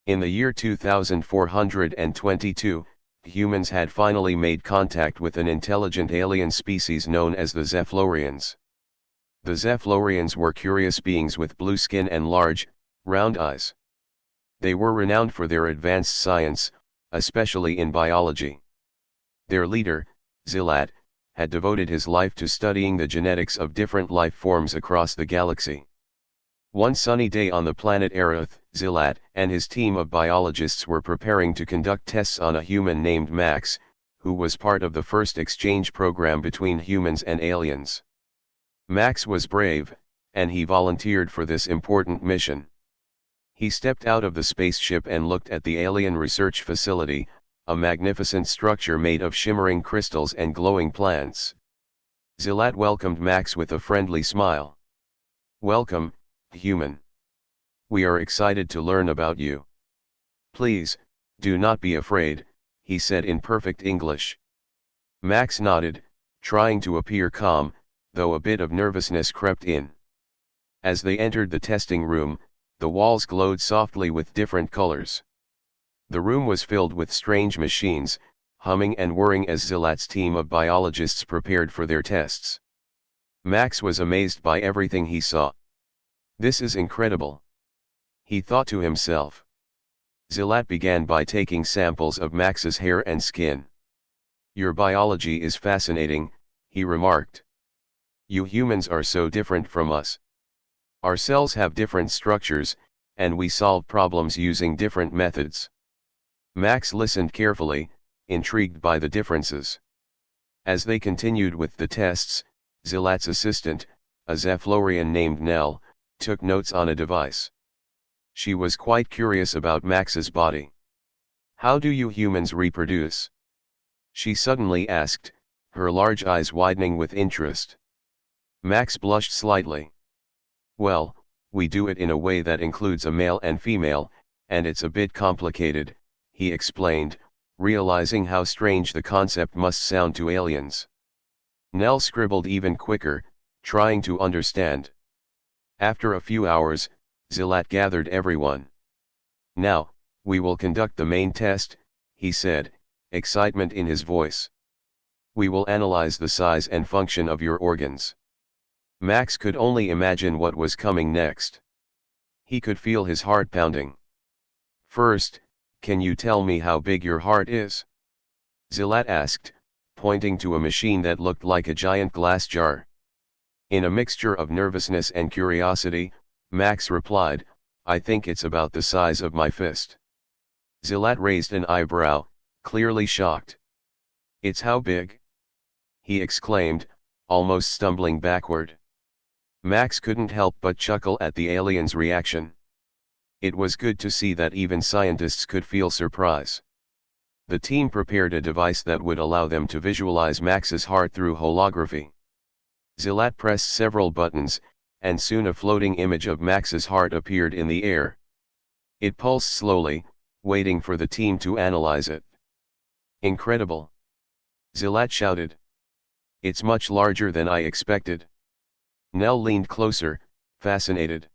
In the year 2422, humans had finally made contact with an intelligent alien species known as the Zephlorians. The Zephlorians were curious beings with blue skin and large, round eyes. They were renowned for their advanced science, especially in biology. Their leader, Zilat, had devoted his life to studying the genetics of different life forms across the galaxy. One sunny day on the planet Arath, Zilat and his team of biologists were preparing to conduct tests on a human named Max, who was part of the first exchange program between humans and aliens. Max was brave, and he volunteered for this important mission. He stepped out of the spaceship and looked at the alien research facility, a magnificent structure made of shimmering crystals and glowing plants. Zilat welcomed Max with a friendly smile. "Welcome, human. We are excited to learn about you. Please, do not be afraid," he said in perfect English. Max nodded, trying to appear calm, though a bit of nervousness crept in. As they entered the testing room, the walls glowed softly with different colors. The room was filled with strange machines, humming and whirring as Zilat's team of biologists prepared for their tests. Max was amazed by everything he saw. "This is incredible," he thought to himself. Zilat began by taking samples of Max's hair and skin. "Your biology is fascinating," he remarked. "You humans are so different from us. Our cells have different structures, and we solve problems using different methods." Max listened carefully, intrigued by the differences. As they continued with the tests, Zilat's assistant, a Zephlorian named Nell, took notes on a device. She was quite curious about Max's body. "How do you humans reproduce?" she suddenly asked, her large eyes widening with interest. Max blushed slightly. "Well, we do it in a way that includes a male and female, and it's a bit complicated," he explained, realizing how strange the concept must sound to aliens. Nell scribbled even quicker, trying to understand. After a few hours, Zilat gathered everyone. "Now, we will conduct the main test," he said, excitement in his voice. "We will analyze the size and function of your organs." Max could only imagine what was coming next. He could feel his heart pounding. "First, can you tell me how big your heart is?" Zilat asked, pointing to a machine that looked like a giant glass jar. In a mixture of nervousness and curiosity, Max replied, "I think it's about the size of my fist." Zilat raised an eyebrow, clearly shocked. "It's how big?" he exclaimed, almost stumbling backward. Max couldn't help but chuckle at the alien's reaction. It was good to see that even scientists could feel surprise. The team prepared a device that would allow them to visualize Max's heart through holography. Zilat pressed several buttons, and soon a floating image of Max's heart appeared in the air. It pulsed slowly, waiting for the team to analyze it. "Incredible!" Zilat shouted. "It's much larger than I expected." Nell leaned closer, fascinated.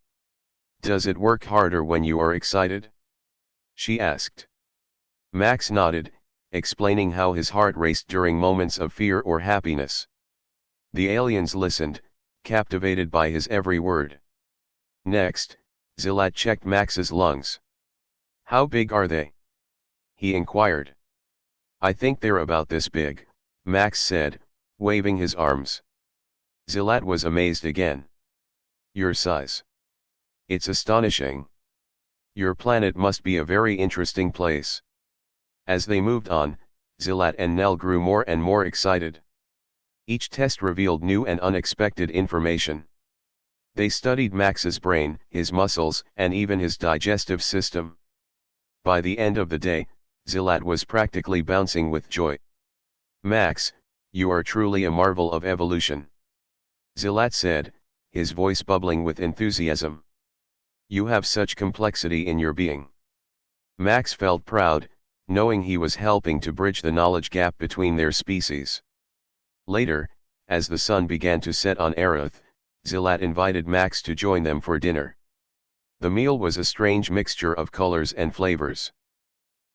"Does it work harder when you are excited?" she asked. Max nodded, explaining how his heart raced during moments of fear or happiness. The aliens listened, captivated by his every word. Next, Zilat checked Max's lungs. "How big are they?" he inquired. "I think they're about this big," Max said, waving his arms. Zilat was amazed again. "Your size. It's astonishing. Your planet must be a very interesting place." As they moved on, Zilat and Nell grew more and more excited. Each test revealed new and unexpected information. They studied Max's brain, his muscles, and even his digestive system. By the end of the day, Zilat was practically bouncing with joy. "Max, you are truly a marvel of evolution," Zilat said, his voice bubbling with enthusiasm. "You have such complexity in your being." Max felt proud, knowing he was helping to bridge the knowledge gap between their species. Later, as the sun began to set on Arath, Zilat invited Max to join them for dinner. The meal was a strange mixture of colors and flavors.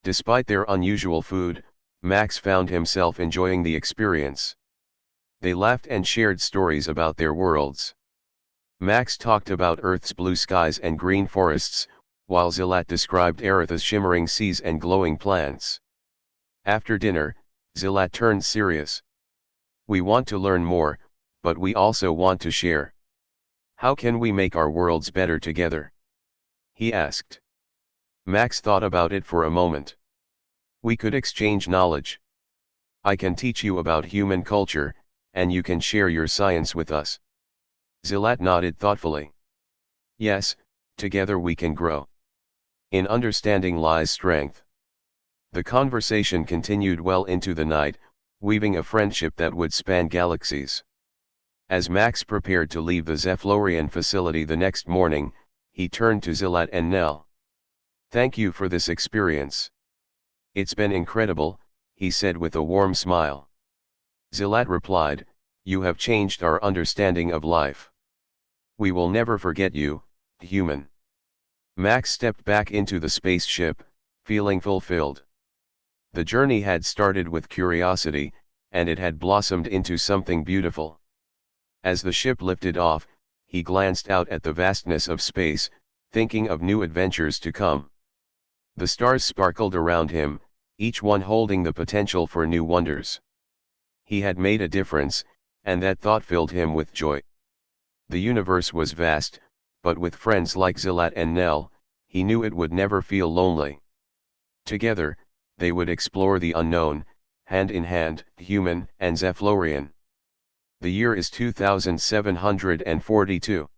Despite their unusual food, Max found himself enjoying the experience. They laughed and shared stories about their worlds. Max talked about Earth's blue skies and green forests, while Zilat described Eretha's shimmering seas and glowing plants. After dinner, Zilat turned serious. "We want to learn more, but we also want to share. How can we make our worlds better together?" he asked. Max thought about it for a moment. "We could exchange knowledge. I can teach you about human culture, and you can share your science with us." Zilat nodded thoughtfully. "Yes, together we can grow. In understanding lies strength." The conversation continued well into the night, weaving a friendship that would span galaxies. As Max prepared to leave the Zeflorian facility the next morning, he turned to Zilat and Nell. "Thank you for this experience. It's been incredible," he said with a warm smile. Zilat replied, "You have changed our understanding of life. We will never forget you, human." Max stepped back into the spaceship, feeling fulfilled. The journey had started with curiosity, and it had blossomed into something beautiful. As the ship lifted off, he glanced out at the vastness of space, thinking of new adventures to come. The stars sparkled around him, each one holding the potential for new wonders. He had made a difference, and that thought filled him with joy. The universe was vast, but with friends like Zilat and Nell, he knew it would never feel lonely. Together, they would explore the unknown, hand in hand, human and Zeflorian. The year is 2742.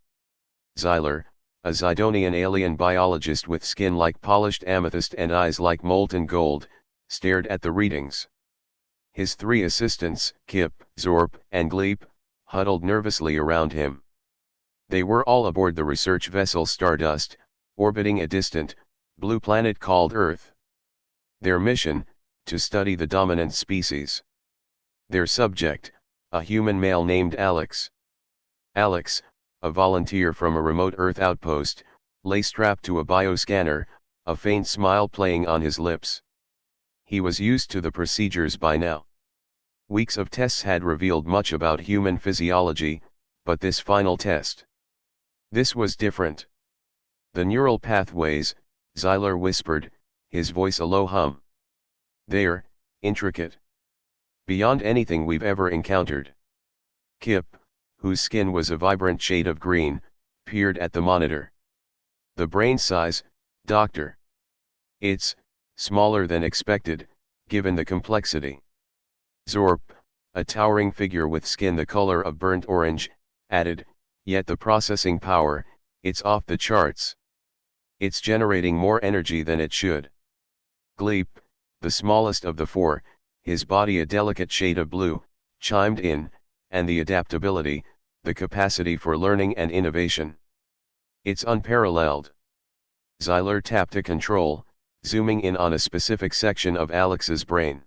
Xyler, a Zidonian alien biologist with skin like polished amethyst and eyes like molten gold, stared at the readings. His three assistants, Kip, Zorp, and Gleep, huddled nervously around him. They were all aboard the research vessel Stardust, orbiting a distant, blue planet called Earth. Their mission, to study the dominant species. Their subject, a human male named Alex. Alex, a volunteer from a remote Earth outpost, lay strapped to a bioscanner, a faint smile playing on his lips. He was used to the procedures by now. Weeks of tests had revealed much about human physiology, but this final test. This was different. The neural pathways, Xyler whispered, his voice a low hum. They're intricate. Beyond anything we've ever encountered. Kip, whose skin was a vibrant shade of green, peered at the monitor. The brain size, Doctor. It's smaller than expected, given the complexity. Zorp, a towering figure with skin the color of burnt orange, added, yet the processing power, it's off the charts. It's generating more energy than it should. Gleep, the smallest of the four, his body a delicate shade of blue, chimed in, and the adaptability, the capacity for learning and innovation. It's unparalleled. Xyler tapped a control, zooming in on a specific section of Alex's brain.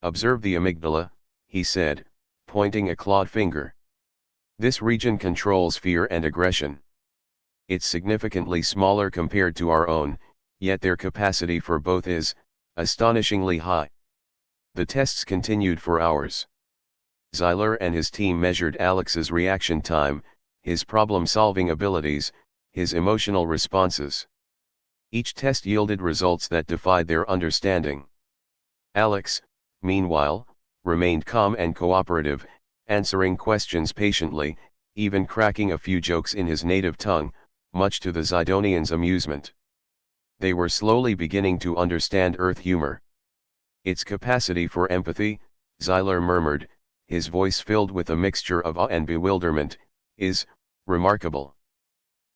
Observe the amygdala, he said, pointing a clawed finger. This region controls fear and aggression. It's significantly smaller compared to our own, yet their capacity for both is astonishingly high. The tests continued for hours. Xyler and his team measured Alex's reaction time, his problem-solving abilities, his emotional responses. Each test yielded results that defied their understanding. Alex, meanwhile, remained calm and cooperative, answering questions patiently, even cracking a few jokes in his native tongue, much to the Zidonians' amusement. They were slowly beginning to understand Earth humor. Its capacity for empathy, Xyler murmured, his voice filled with a mixture of awe and bewilderment, is remarkable.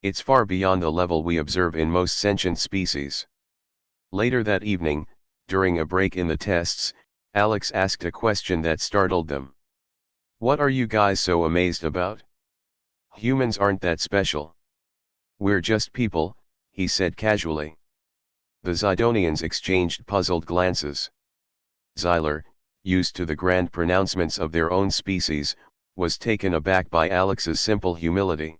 It's far beyond the level we observe in most sentient species. Later that evening, during a break in the tests, Alex asked a question that startled them. What are you guys so amazed about? Humans aren't that special. We're just people, he said casually. The Zidonians exchanged puzzled glances. Xyler, used to the grand pronouncements of their own species, was taken aback by Alex's simple humility.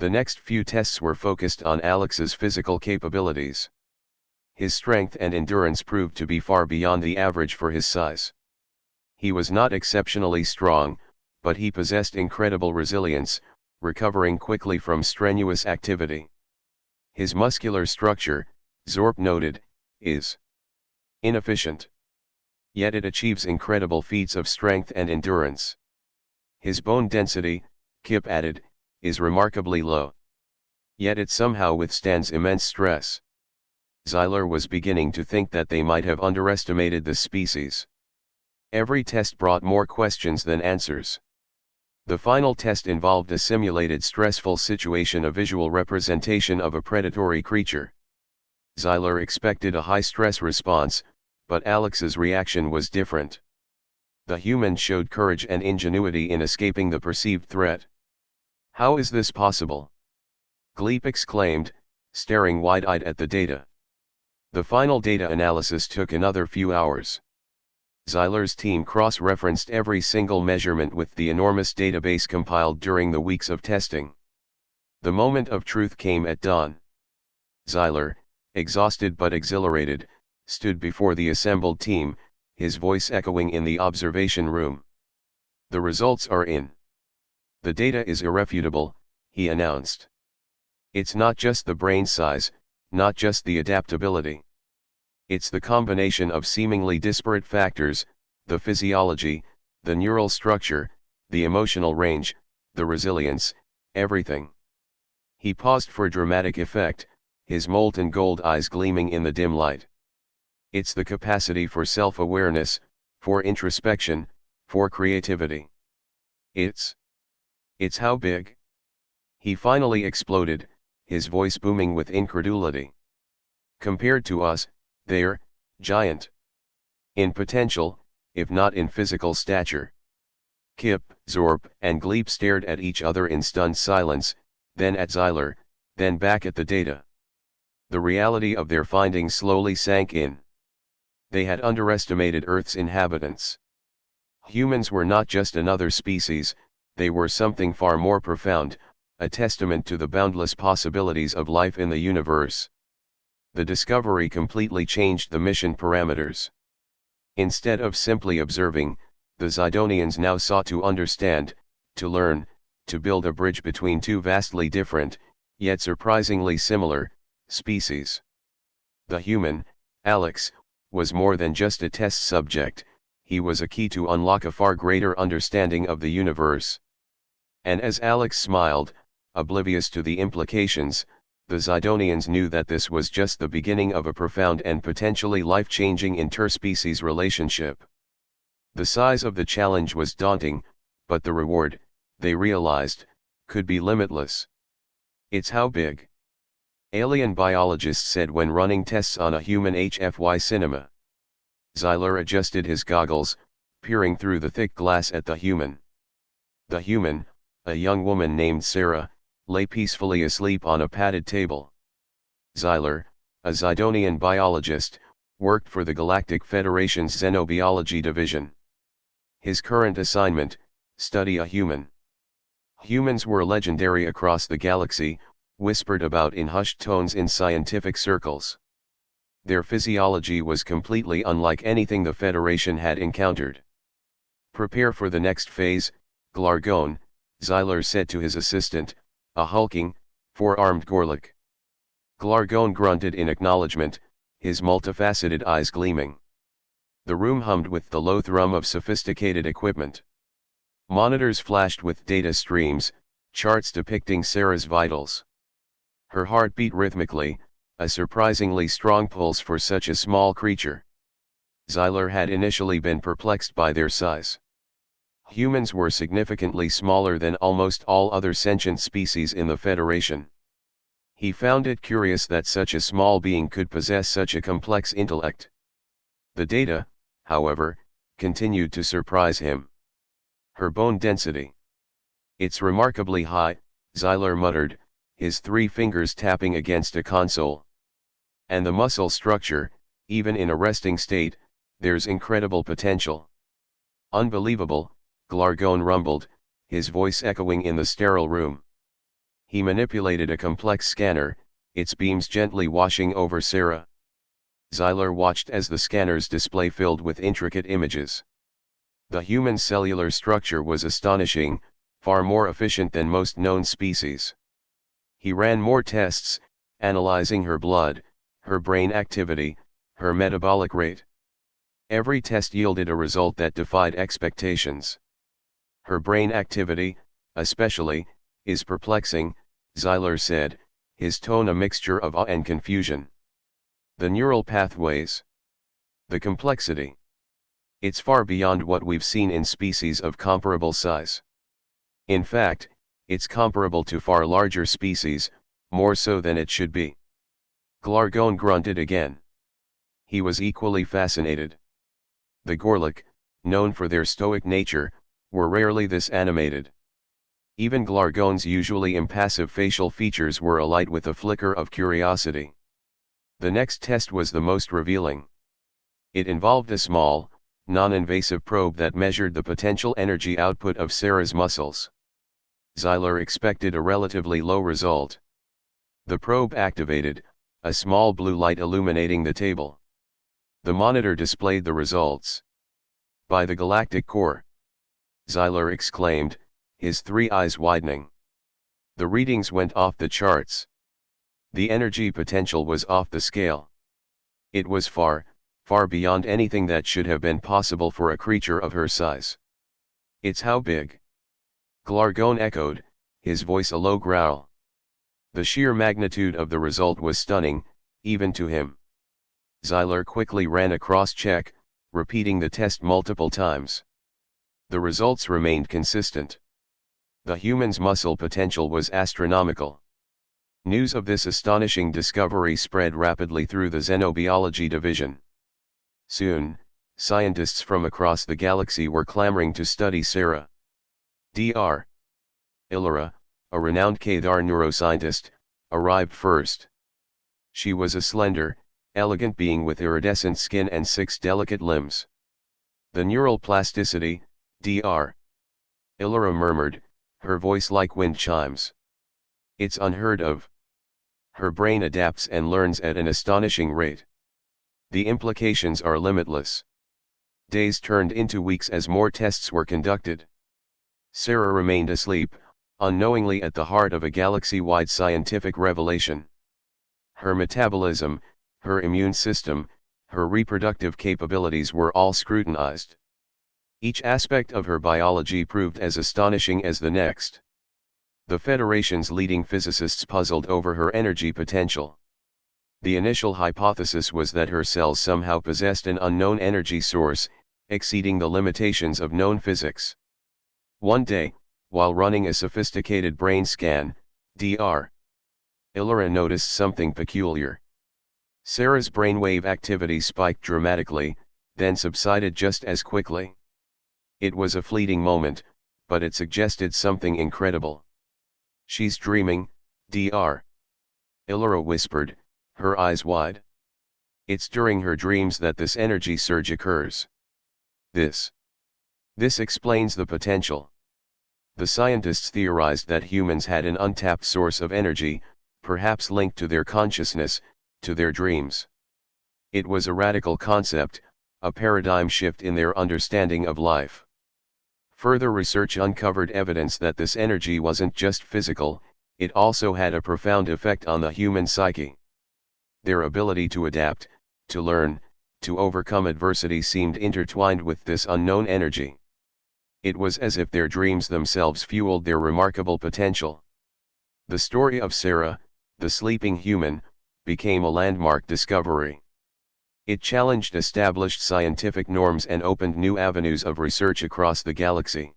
The next few tests were focused on Alex's physical capabilities. His strength and endurance proved to be far beyond the average for his size. He was not exceptionally strong, but he possessed incredible resilience, recovering quickly from strenuous activity. His muscular structure, Zorp noted, is inefficient. Yet it achieves incredible feats of strength and endurance. His bone density, Kip added, is remarkably low. Yet it somehow withstands immense stress. Zeiler was beginning to think that they might have underestimated this species. Every test brought more questions than answers. The final test involved a simulated stressful situation, a visual representation of a predatory creature. Zeiler expected a high stress response, but Alex's reaction was different. The human showed courage and ingenuity in escaping the perceived threat. "How is this possible?" Gleep exclaimed, staring wide-eyed at the data. The final data analysis took another few hours. Zeiler's team cross-referenced every single measurement with the enormous database compiled during the weeks of testing. The moment of truth came at dawn. Zeiler, exhausted but exhilarated, stood before the assembled team, his voice echoing in the observation room. "The results are in. The data is irrefutable," he announced. "It's not just the brain size, not just the adaptability. It's the combination of seemingly disparate factors, the physiology, the neural structure, the emotional range, the resilience, everything." He paused for dramatic effect, his molten gold eyes gleaming in the dim light. "It's the capacity for self-awareness, for introspection, for creativity. It's how big?" He finally exploded, his voice booming with incredulity. "Compared to us, they're giant. In potential, if not in physical stature." Kip, Zorp, and Gleep stared at each other in stunned silence, then at Zeiler, then back at the data. The reality of their findings slowly sank in. They had underestimated Earth's inhabitants. Humans were not just another species, they were something far more profound, a testament to the boundless possibilities of life in the universe. The discovery completely changed the mission parameters. Instead of simply observing, the Zidonians now sought to understand, to learn, to build a bridge between two vastly different, yet surprisingly similar, species. The human, Alex, was more than just a test subject, he was a key to unlock a far greater understanding of the universe. And as Alex smiled, oblivious to the implications, the Zidonians knew that this was just the beginning of a profound and potentially life-changing interspecies relationship. The size of the challenge was daunting, but the reward, they realized, could be limitless. "It's how big?" alien biologists said when running tests on a human HFY cinema. Zeiler adjusted his goggles, peering through the thick glass at the human. The human, a young woman named Sarah, lay peacefully asleep on a padded table. Zeiler, a Zidonian biologist, worked for the Galactic Federation's Xenobiology division. His current assignment, study a human. Humans were legendary across the galaxy, whispered about in hushed tones in scientific circles. Their physiology was completely unlike anything the Federation had encountered. "Prepare for the next phase, Glargone," Zeiler said to his assistant, a hulking, four-armed Gorlek. Glargone grunted in acknowledgement, his multifaceted eyes gleaming. The room hummed with the low thrum of sophisticated equipment. Monitors flashed with data streams, charts depicting Sarah's vitals. Her heart beat rhythmically, a surprisingly strong pulse for such a small creature. Zeiler had initially been perplexed by their size. Humans were significantly smaller than almost all other sentient species in the Federation. He found it curious that such a small being could possess such a complex intellect. The data, however, continued to surprise him. Her bone density. "It's remarkably high," Zeiler muttered, his 3 fingers tapping against a console. "And the muscle structure, even in a resting state, there's incredible potential." "Unbelievable," Glargone rumbled, his voice echoing in the sterile room. He manipulated a complex scanner, its beams gently washing over Sarah. Zyler watched as the scanner's display filled with intricate images. The human cellular structure was astonishing, far more efficient than most known species. He ran more tests, analyzing her blood, her brain activity, her metabolic rate. Every test yielded a result that defied expectations. Her brain activity, especially, is perplexing, Zyler said, his tone a mixture of awe and confusion. The neural pathways. The complexity. It's far beyond what we've seen in species of comparable size. In fact, it's comparable to far larger species, more so than it should be. Glargone grunted again. He was equally fascinated. The Gorlek, known for their stoic nature, were rarely this animated. Even Glargone's usually impassive facial features were alight with a flicker of curiosity. The next test was the most revealing. It involved a small, non-invasive probe that measured the potential energy output of Sarah's muscles. Zyler expected a relatively low result. The probe activated, a small blue light illuminating the table. The monitor displayed the results. "By the galactic core!" Zyler exclaimed, his three eyes widening. The readings went off the charts. The energy potential was off the scale. It was far, far beyond anything that should have been possible for a creature of her size. "It's how big?" Glargone echoed, his voice a low growl. The sheer magnitude of the result was stunning, even to him. Zyler quickly ran a cross-check, repeating the test multiple times. The results remained consistent. The human's muscle potential was astronomical. News of this astonishing discovery spread rapidly through the xenobiology division. Soon, scientists from across the galaxy were clamoring to study Sarah. Dr. Illyra, a renowned Kadar neuroscientist, arrived first. She was a slender, elegant being with iridescent skin and 6 delicate limbs. "The neural plasticity," Dr. Illyra murmured, her voice like wind chimes. "It's unheard of. Her brain adapts and learns at an astonishing rate. The implications are limitless." Days turned into weeks as more tests were conducted. Sarah remained asleep, unknowingly at the heart of a galaxy-wide scientific revelation. Her metabolism, her immune system, her reproductive capabilities were all scrutinized. Each aspect of her biology proved as astonishing as the next. The Federation's leading physicists puzzled over her energy potential. The initial hypothesis was that her cells somehow possessed an unknown energy source, exceeding the limitations of known physics. One day, while running a sophisticated brain scan, Dr. Illyra noticed something peculiar. Sarah's brainwave activity spiked dramatically, then subsided just as quickly. It was a fleeting moment, but it suggested something incredible. "She's dreaming," Dr. Illyra whispered, her eyes wide. "It's during her dreams that this energy surge occurs. This explains the potential." The scientists theorized that humans had an untapped source of energy, perhaps linked to their consciousness, to their dreams. It was a radical concept, a paradigm shift in their understanding of life. Further research uncovered evidence that this energy wasn't just physical, it also had a profound effect on the human psyche. Their ability to adapt, to learn, to overcome adversity seemed intertwined with this unknown energy. It was as if their dreams themselves fueled their remarkable potential. The story of Sarah, the sleeping human, became a landmark discovery. It challenged established scientific norms and opened new avenues of research across the galaxy.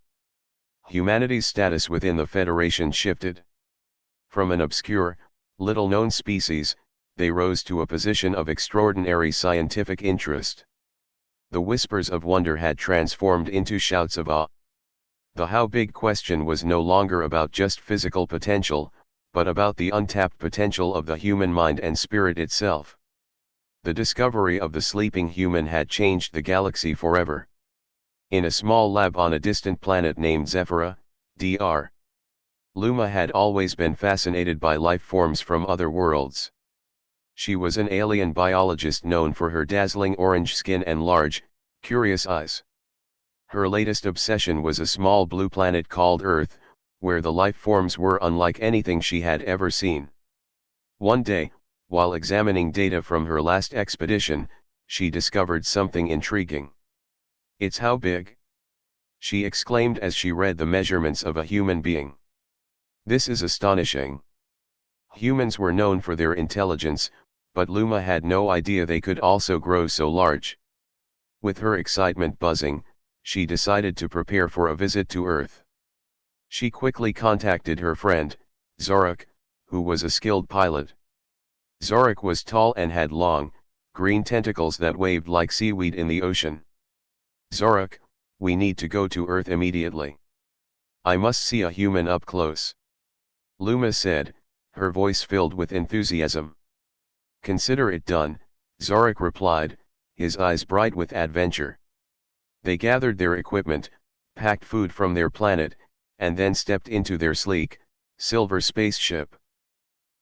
Humanity's status within the Federation shifted. From an obscure, little-known species, they rose to a position of extraordinary scientific interest. The whispers of wonder had transformed into shouts of awe. The how big question was no longer about just physical potential, but about the untapped potential of the human mind and spirit itself. The discovery of the sleeping human had changed the galaxy forever. In a small lab on a distant planet named Zephyra, Dr. Luma had always been fascinated by life forms from other worlds. She was an alien biologist known for her dazzling orange skin and large, curious eyes. Her latest obsession was a small blue planet called Earth, where the life forms were unlike anything she had ever seen. One day, while examining data from her last expedition, she discovered something intriguing. "It's how big?" she exclaimed as she read the measurements of a human being. "This is astonishing." Humans were known for their intelligence, but Luma had no idea they could also grow so large. With her excitement buzzing, she decided to prepare for a visit to Earth. She quickly contacted her friend, Zorak, who was a skilled pilot. Zorak was tall and had long, green tentacles that waved like seaweed in the ocean. "Zorak, we need to go to Earth immediately. I must see a human up close," Luma said, her voice filled with enthusiasm. "Consider it done," Zorak replied, his eyes bright with adventure. They gathered their equipment, packed food from their planet, and then stepped into their sleek, silver spaceship.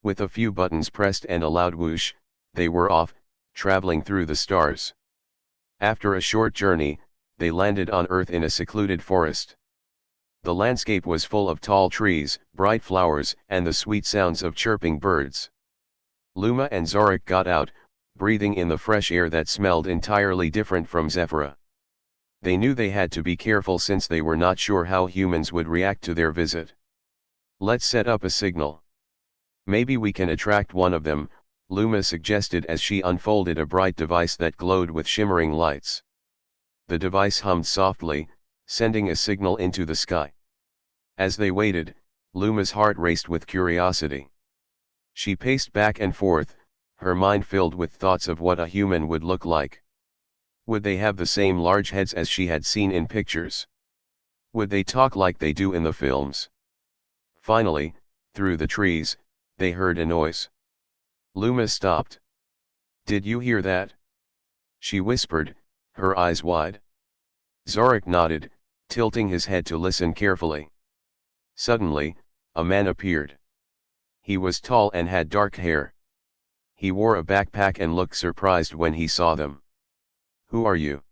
With a few buttons pressed and a loud whoosh, they were off, traveling through the stars. After a short journey, they landed on Earth in a secluded forest. The landscape was full of tall trees, bright flowers, and the sweet sounds of chirping birds. Luma and Zorak got out, breathing in the fresh air that smelled entirely different from Zephyra. They knew they had to be careful since they were not sure how humans would react to their visit. "Let's set up a signal. Maybe we can attract one of them," Luma suggested as she unfolded a bright device that glowed with shimmering lights. The device hummed softly, sending a signal into the sky. As they waited, Luma's heart raced with curiosity. She paced back and forth, her mind filled with thoughts of what a human would look like. Would they have the same large heads as she had seen in pictures? Would they talk like they do in the films? Finally, through the trees, they heard a noise. Luma stopped. "Did you hear that?" she whispered, her eyes wide. Zorak nodded, tilting his head to listen carefully. Suddenly, a man appeared. He was tall and had dark hair. He wore a backpack and looked surprised when he saw them. "Who are you?"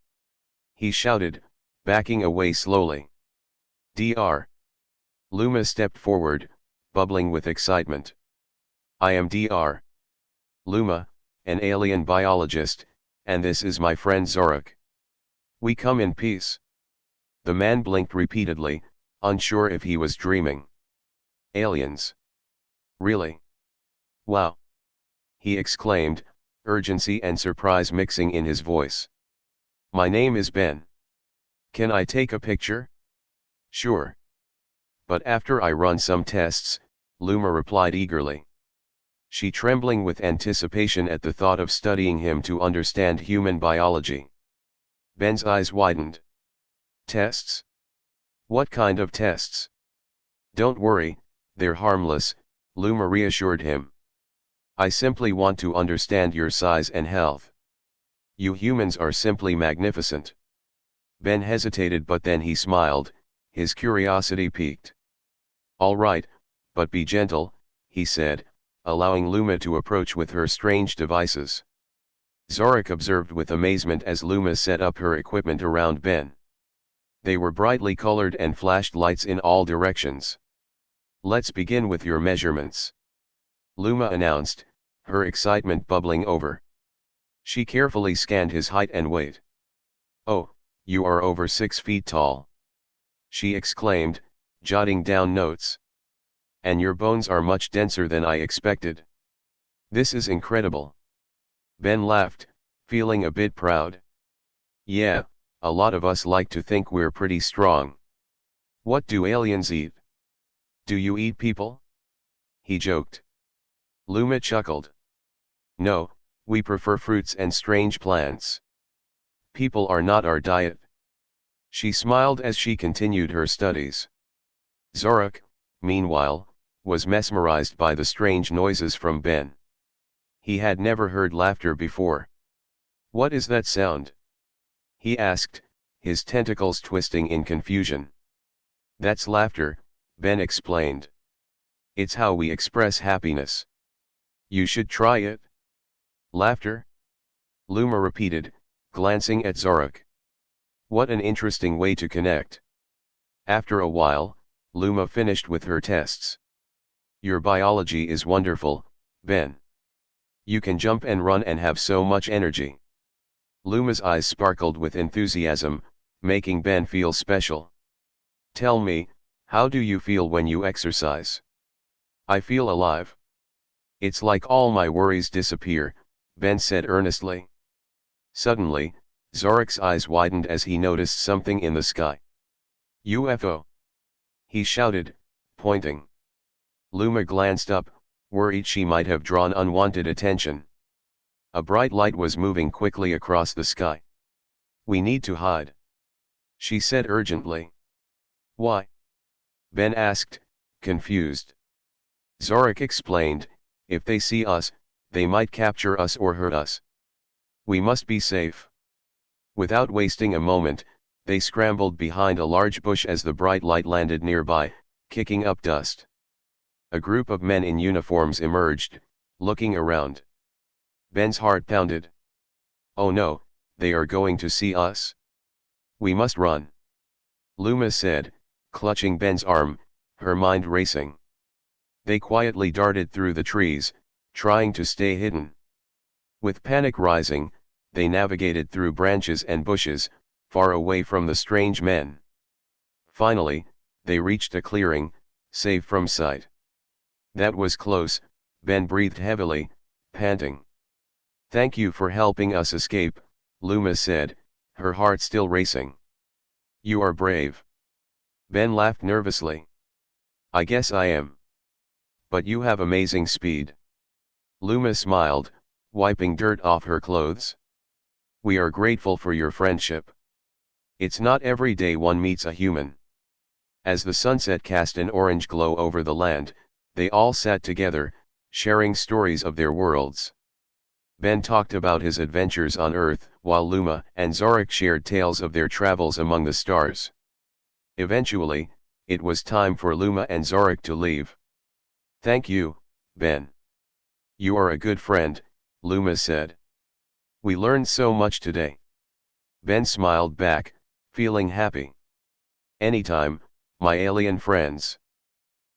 he shouted, backing away slowly. "Dr. Luma stepped forward, bubbling with excitement. "I am Dr. Luma, an alien biologist, and this is my friend Zorak. We come in peace." The man blinked repeatedly, unsure if he was dreaming. "Aliens? Really? Wow!" he exclaimed, urgency and surprise mixing in his voice. "My name is Ben. Can I take a picture?" "Sure. But after I run some tests," Luma replied eagerly. She trembling with anticipation at the thought of studying him to understand human biology. Ben's eyes widened. "Tests? What kind of tests?" "Don't worry, they're harmless," Luma reassured him. "I simply want to understand your size and health. You humans are simply magnificent." Ben hesitated, but then he smiled, his curiosity piqued. "All right, but be gentle," he said, allowing Luma to approach with her strange devices. Zorak observed with amazement as Luma set up her equipment around Ben. They were brightly colored and flashed lights in all directions. "Let's begin with your measurements," Luma announced, her excitement bubbling over. She carefully scanned his height and weight. "Oh, you are over 6 feet tall," she exclaimed, jotting down notes. "And your bones are much denser than I expected. This is incredible." Ben laughed, feeling a bit proud. "Yeah, a lot of us like to think we're pretty strong. What do aliens eat? Do you eat people?" he joked. Luma chuckled. "No, we prefer fruits and strange plants. People are not our diet." She smiled as she continued her studies. Zorak, meanwhile, was mesmerized by the strange noises from Ben. He had never heard laughter before. "What is that sound?" he asked, his tentacles twisting in confusion. "That's laughter," Ben explained. It's how we express happiness. You should try it. Laughter? Luma repeated, glancing at Zorak. What an interesting way to connect. After a while, Luma finished with her tests. Your biology is wonderful, Ben. You can jump and run and have so much energy. Luma's eyes sparkled with enthusiasm, making Ben feel special. Tell me, how do you feel when you exercise? I feel alive. It's like all my worries disappear, Ben said earnestly. Suddenly, Zorak's eyes widened as he noticed something in the sky. UFO! He shouted, pointing. Luma glanced up, worried she might have drawn unwanted attention. A bright light was moving quickly across the sky. We need to hide, she said urgently. Why? Ben asked, confused. Zorak explained, if they see us, they might capture us or hurt us. We must be safe. Without wasting a moment, they scrambled behind a large bush as the bright light landed nearby, kicking up dust. A group of men in uniforms emerged, looking around. Ben's heart pounded. Oh no, they are going to see us. We must run. Luma said, clutching Ben's arm, her mind racing. They quietly darted through the trees, trying to stay hidden. With panic rising, they navigated through branches and bushes, far away from the strange men. Finally, they reached a clearing, safe from sight. That was close, Ben breathed heavily, panting. Thank you for helping us escape, Luma said, her heart still racing. You are brave. Ben laughed nervously. I guess I am. But you have amazing speed. Luma smiled, wiping dirt off her clothes. We are grateful for your friendship. It's not every day one meets a human. As the sunset cast an orange glow over the land, they all sat together, sharing stories of their worlds. Ben talked about his adventures on Earth, while Luma and Zorak shared tales of their travels among the stars. Eventually, it was time for Luma and Zorak to leave. Thank you, Ben. You are a good friend, Luma said. We learned so much today. Ben smiled back, feeling happy. Anytime, my alien friends.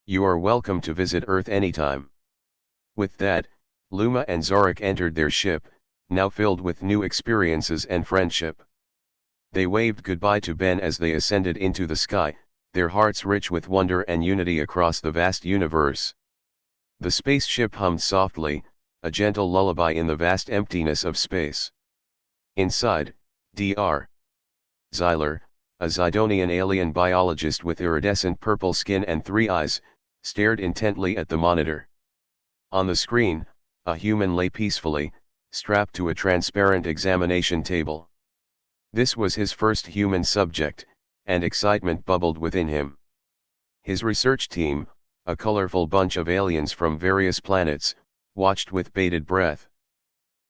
You are welcome to visit Earth anytime. With that, Luma and Zorak entered their ship, now filled with new experiences and friendship. They waved goodbye to Ben as they ascended into the sky, their hearts rich with wonder and unity across the vast universe. The spaceship hummed softly, a gentle lullaby in the vast emptiness of space. Inside, Dr. Xyler, a Zidonian alien biologist with iridescent purple skin and 3 eyes, stared intently at the monitor. On the screen, a human lay peacefully, strapped to a transparent examination table. This was his first human subject, and excitement bubbled within him. His research team, a colorful bunch of aliens from various planets, watched with bated breath.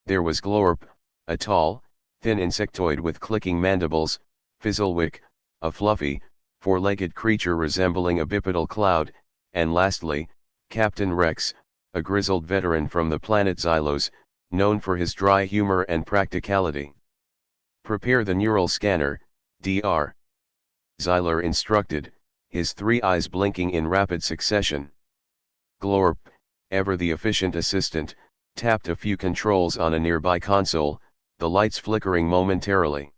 There was Glorp, a tall, thin insectoid with clicking mandibles, Fizzlewick, a fluffy, 4-legged creature resembling a bipedal cloud, and lastly, Captain Rex, a grizzled veteran from the planet Xylos, known for his dry humor and practicality. Prepare the neural scanner, Dr. Xyler instructed, his 3 eyes blinking in rapid succession. Glorp, ever the efficient assistant, tapped a few controls on a nearby console, the lights flickering momentarily.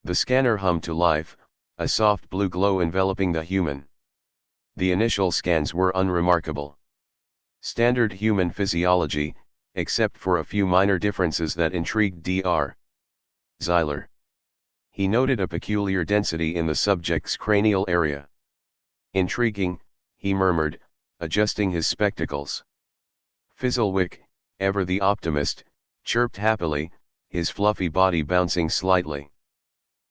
The scanner hummed to life, a soft blue glow enveloping the human. The initial scans were unremarkable. Standard human physiology, except for a few minor differences that intrigued Dr. Xyler. He noted a peculiar density in the subject's cranial area. Intriguing, he murmured, adjusting his spectacles. Fizzlewick, ever the optimist, chirped happily, his fluffy body bouncing slightly.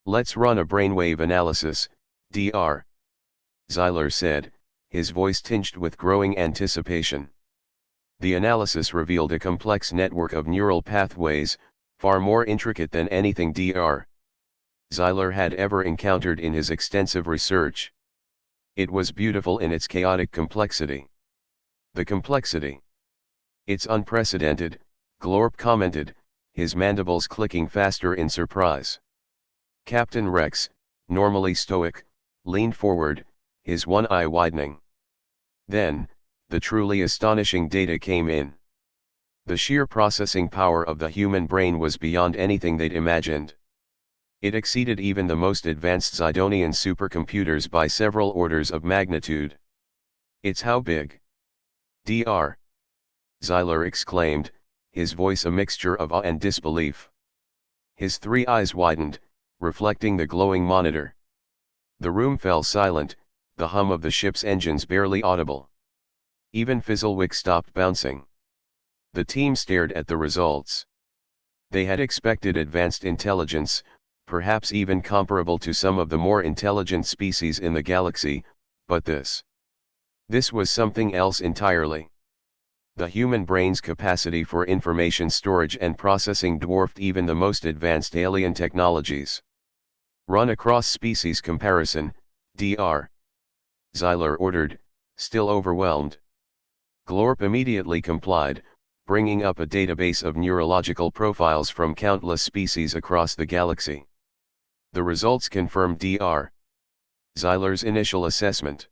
Let's run a brainwave analysis, Dr. Xyler said, his voice tinged with growing anticipation. The analysis revealed a complex network of neural pathways, far more intricate than anything Dr. Xyler had ever encountered in his extensive research. It was beautiful in its chaotic complexity. The complexity. It's unprecedented, Glorp commented, his mandibles clicking faster in surprise. Captain Rex, normally stoic, leaned forward, his one eye widening. Then, the truly astonishing data came in. The sheer processing power of the human brain was beyond anything they'd imagined. It exceeded even the most advanced Zidonian supercomputers by several orders of magnitude. It's how big? Dr. Zyler exclaimed, his voice a mixture of awe and disbelief. His three eyes widened, reflecting the glowing monitor. The room fell silent, the hum of the ship's engines barely audible. Even Fizzlewick stopped bouncing. The team stared at the results. They had expected advanced intelligence, perhaps even comparable to some of the more intelligent species in the galaxy, but this was something else entirely. The human brain's capacity for information storage and processing dwarfed even the most advanced alien technologies. Run a cross-species comparison, Dr. Zyler ordered, still overwhelmed. Glorp immediately complied, bringing up a database of neurological profiles from countless species across the galaxy. The results confirmed Dr. Zyler's initial assessment.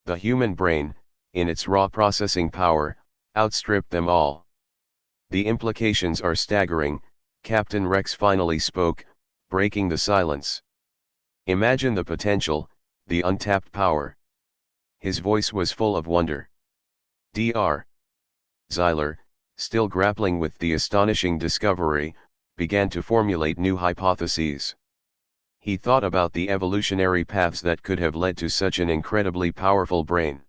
The human brain, in its raw processing power, outstripped them all. The implications are staggering, Captain Rex finally spoke, breaking the silence. Imagine the potential, the untapped power. His voice was full of wonder. Dr. Zyler, still grappling with the astonishing discovery, began to formulate new hypotheses. He thought about the evolutionary paths that could have led to such an incredibly powerful brain.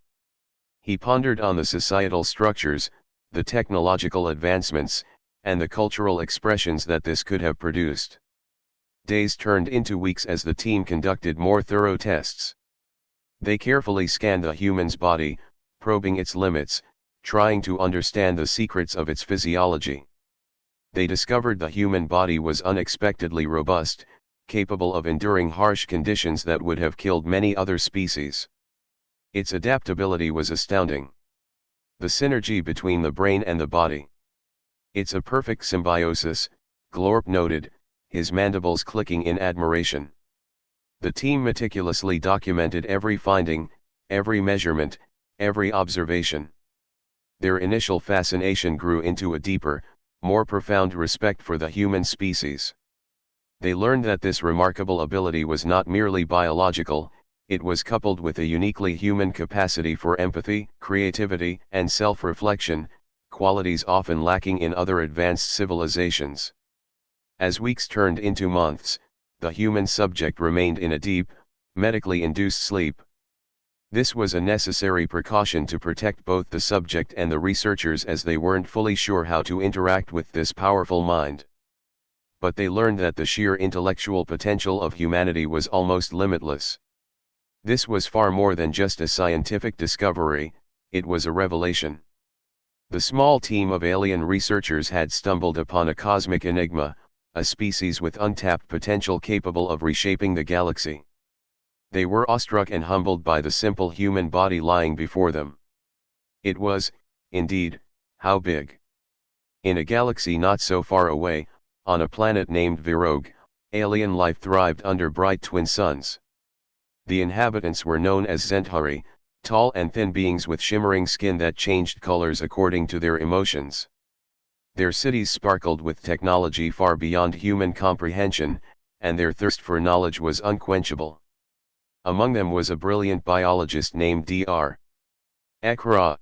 He pondered on the societal structures, the technological advancements, and the cultural expressions that this could have produced. Days turned into weeks as the team conducted more thorough tests. They carefully scanned the human's body, probing its limits, trying to understand the secrets of its physiology. They discovered the human body was unexpectedly robust, capable of enduring harsh conditions that would have killed many other species. Its adaptability was astounding. The synergy between the brain and the body. It's a perfect symbiosis, Glorp noted, his mandibles clicking in admiration. The team meticulously documented every finding, every measurement, every observation. Their initial fascination grew into a deeper, more profound respect for the human species. They learned that this remarkable ability was not merely biological, it was coupled with a uniquely human capacity for empathy, creativity, and self-reflection, qualities often lacking in other advanced civilizations. As weeks turned into months, the human subject remained in a deep, medically induced sleep. This was a necessary precaution to protect both the subject and the researchers, as they weren't fully sure how to interact with this powerful mind. But they learned that the sheer intellectual potential of humanity was almost limitless. This was far more than just a scientific discovery, it was a revelation. The small team of alien researchers had stumbled upon a cosmic enigma, a species with untapped potential capable of reshaping the galaxy. They were awestruck and humbled by the simple human body lying before them. It was, indeed, how big? In a galaxy not so far away, on a planet named Virogue, alien life thrived under bright twin suns. The inhabitants were known as Zentari, tall and thin beings with shimmering skin that changed colors according to their emotions. Their cities sparkled with technology far beyond human comprehension, and their thirst for knowledge was unquenchable. Among them was a brilliant biologist named Dr. HFY.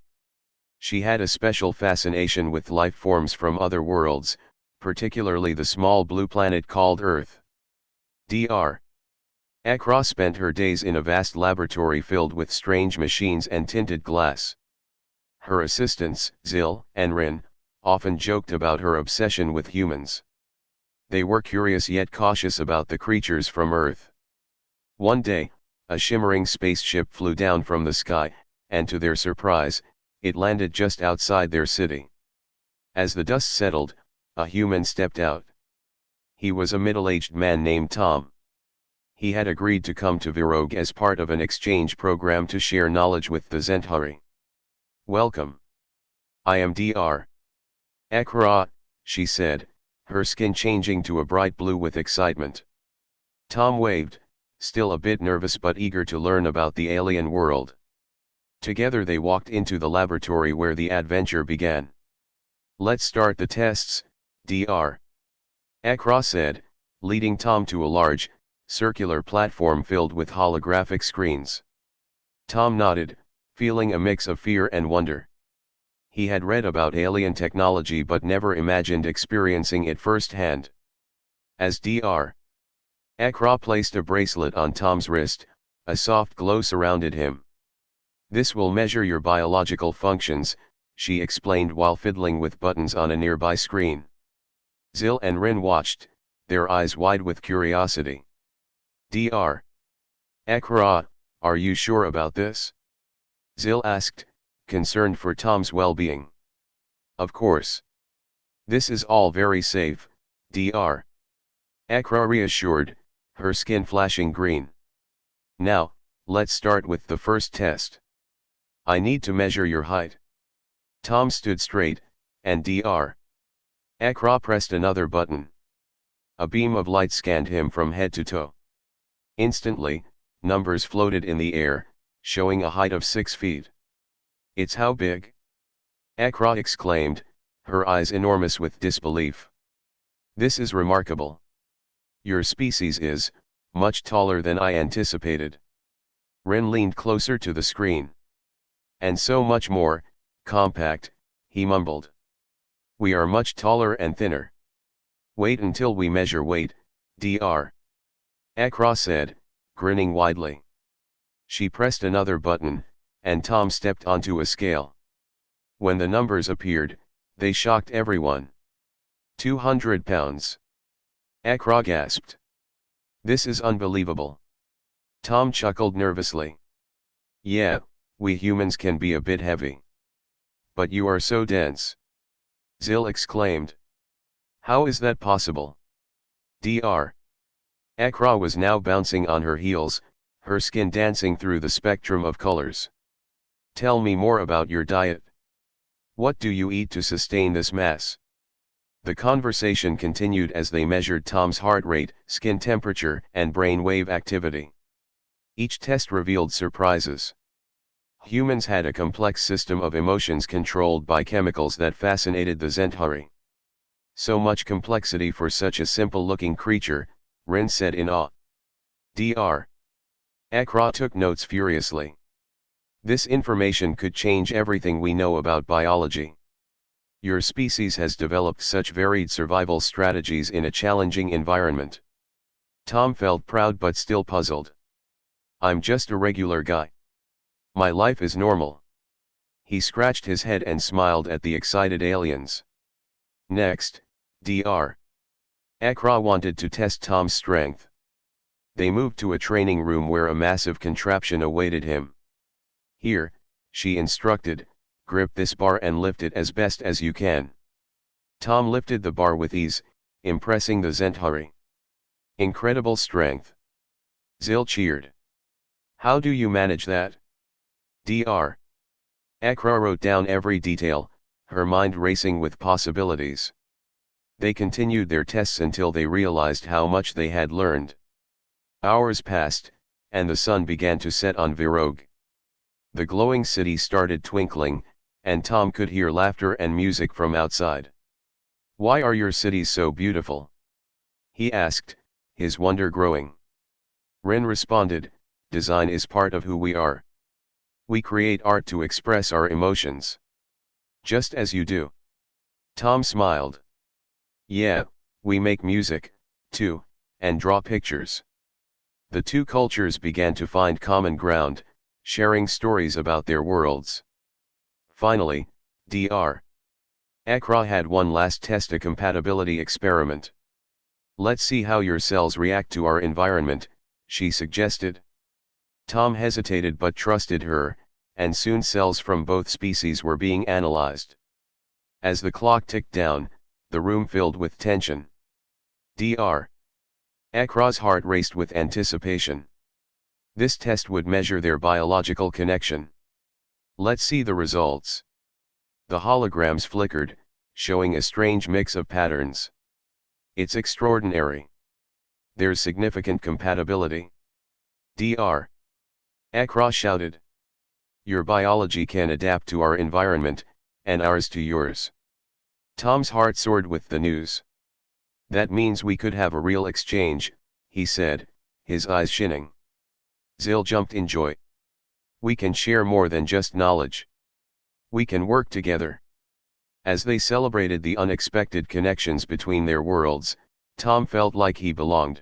She had a special fascination with life forms from other worlds, particularly the small blue planet called Earth. Dr. HFY spent her days in a vast laboratory filled with strange machines and tinted glass. Her assistants, Zil and Rin, often joked about her obsession with humans. They were curious yet cautious about the creatures from Earth. One day, a shimmering spaceship flew down from the sky, and to their surprise, it landed just outside their city. As the dust settled, a human stepped out. He was a middle-aged man named Tom. He had agreed to come to Virogue as part of an exchange program to share knowledge with the Zentari. Welcome. I am Dr. Ekra, she said, her skin changing to a bright blue with excitement. Tom waved, still a bit nervous but eager to learn about the alien world. Together they walked into the laboratory where the adventure began. Let's start the tests, Dr. Ekra said, leading Tom to a large, circular platform filled with holographic screens. Tom nodded, feeling a mix of fear and wonder. He had read about alien technology but never imagined experiencing it firsthand. As Dr. Ekra placed a bracelet on Tom's wrist, a soft glow surrounded him. This will measure your biological functions, she explained while fiddling with buttons on a nearby screen. Zil and Rin watched, their eyes wide with curiosity. Dr. Ekra, are you sure about this? Zil asked, concerned for Tom's well-being. Of course. This is all very safe, Dr. Ekra reassured, her skin flashing green. Now, let's start with the first test. I need to measure your height. Tom stood straight, and Dr. Ekra pressed another button. A beam of light scanned him from head to toe. Instantly, numbers floated in the air, showing a height of 6 feet. It's how big? Ekra exclaimed, her eyes enormous with disbelief. This is remarkable. Your species is much taller than I anticipated. Ren leaned closer to the screen. And so much more compact, he mumbled. We are much taller and thinner. Wait until we measure weight, Dr. Ekra said, grinning widely. She pressed another button, and Tom stepped onto a scale. When the numbers appeared, they shocked everyone. 200 pounds. Ekra gasped. This is unbelievable. Tom chuckled nervously. Yeah, we humans can be a bit heavy. But you are so dense. Zil exclaimed. How is that possible? Dr. Ekra was now bouncing on her heels, her skin dancing through the spectrum of colors. Tell me more about your diet. What do you eat to sustain this mass? The conversation continued as they measured Tom's heart rate, skin temperature, and brainwave activity. Each test revealed surprises. Humans had a complex system of emotions controlled by chemicals that fascinated the Zentari. So much complexity for such a simple-looking creature, Rin said in awe. Dr. Ekra took notes furiously. This information could change everything we know about biology. Your species has developed such varied survival strategies in a challenging environment. Tom felt proud but still puzzled. I'm just a regular guy. My life is normal. He scratched his head and smiled at the excited aliens. Next, Dr. Ekra wanted to test Tom's strength. They moved to a training room where a massive contraption awaited him. Here, she instructed, grip this bar and lift it as best as you can. Tom lifted the bar with ease, impressing the Zentari. Incredible strength. Zil cheered. How do you manage that? Dr. Ekra wrote down every detail, her mind racing with possibilities. They continued their tests until they realized how much they had learned. Hours passed, and the sun began to set on Virog. The glowing city started twinkling, and Tom could hear laughter and music from outside. Why are your cities so beautiful? He asked, his wonder growing. Rin responded, design is part of who we are. We create art to express our emotions. Just as you do. Tom smiled. Yeah, we make music, too, and draw pictures. The two cultures began to find common ground, sharing stories about their worlds. Finally, Dr. Ekra had one last test, a compatibility experiment. Let's see how your cells react to our environment, she suggested. Tom hesitated but trusted her, and soon cells from both species were being analyzed. As the clock ticked down, the room filled with tension. Dr. Ekra's heart raced with anticipation. This test would measure their biological connection. Let's see the results. The holograms flickered, showing a strange mix of patterns. It's extraordinary. There's significant compatibility. Dr. Ekra shouted. Your biology can adapt to our environment, and ours to yours. Tom's heart soared with the news. That means we could have a real exchange, he said, his eyes shining. Zil jumped in joy. We can share more than just knowledge. We can work together. As they celebrated the unexpected connections between their worlds, Tom felt like he belonged.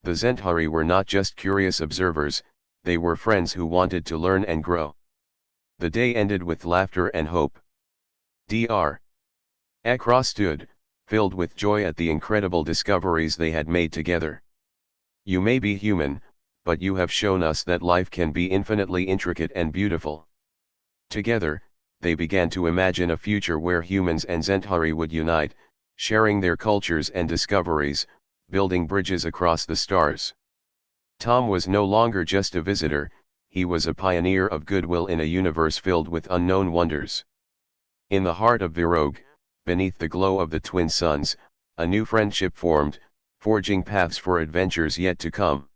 The Zentari were not just curious observers, they were friends who wanted to learn and grow. The day ended with laughter and hope. Dr. Ekra stood, filled with joy at the incredible discoveries they had made together. You may be human, but you have shown us that life can be infinitely intricate and beautiful. Together, they began to imagine a future where humans and Zentari would unite, sharing their cultures and discoveries, building bridges across the stars. Tom was no longer just a visitor, he was a pioneer of goodwill in a universe filled with unknown wonders. In the heart of Virog, beneath the glow of the twin suns, a new friendship formed, forging paths for adventures yet to come.